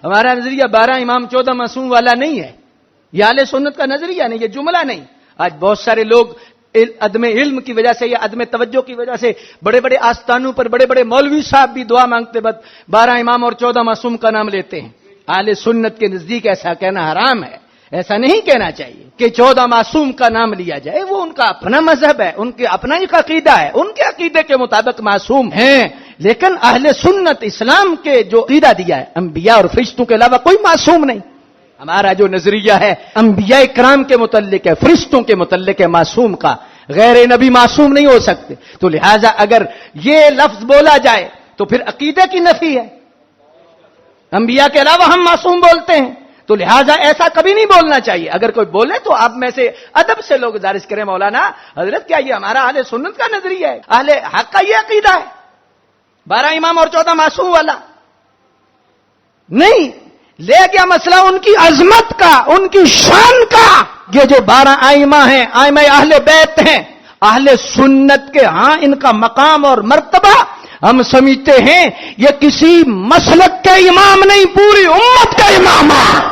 ہمارا نظریہ 12 امام 14 معصوم والا نہیں ہے، یہ اہل سنت کا نظریہ نہیں، یہ جملہ نہیں۔ آج بہت سارے لوگ عدم علم کی وجہ سے یا عدم توجہ کی وجہ سے بڑے بڑے آستانوں پر بڑے بڑے مولوی صاحب بھی دعا مانگتے وقت 12 امام اور 14 معصوم کا نام لیتے ہیں۔ اہل سنت کے نزدیک ایسا کہنا حرام ہے، ایسا نہیں کہنا چاہیے کہ 14 معصوم کا نام لیا جائے، وہ ان کا اپنا مذہب ہے، ان کے اپنا ایک عقیدہ ہے، ان کے عقیدے کے مطابق معصوم ہیں، لیکن اہل سنت اسلام کے جو عقیدہ دیا ہے انبیاء اور فرشتوں کے علاوہ کوئی معصوم نہیں۔ ہمارا جو نظریہ ہے انبیاء کرام کے متعلق ہے، فرشتوں کے متعلق ہے معصوم کا، غیر نبی معصوم نہیں ہو سکتے۔ تو لہٰذا اگر یہ لفظ بولا جائے تو پھر عقیدے کی نفی ہے، انبیاء کے علاوہ ہم معصوم بولتے ہیں، تو لہٰذا ایسا کبھی نہیں بولنا چاہیے۔ اگر کوئی بولے تو آپ میں سے ادب سے لوگ گزارش کریں مولانا حضرت کیا یہ ہمارا اہل سنت کا نظریہ ہے، اہل حق کا یہ عقیدہ ہے 12 امام اور 14 معصوم والا؟ نہیں، لے گیا مسئلہ ان کی عظمت کا، ان کی شان کا۔ یہ جو 12 ائمہ ہیں، ائمہ اہل بیت ہیں، اہل سنت کے ہاں ان کا مقام اور مرتبہ ہم سمجھتے ہیں یہ کسی مسلک کے امام نہیں، پوری امت کا امام ہے۔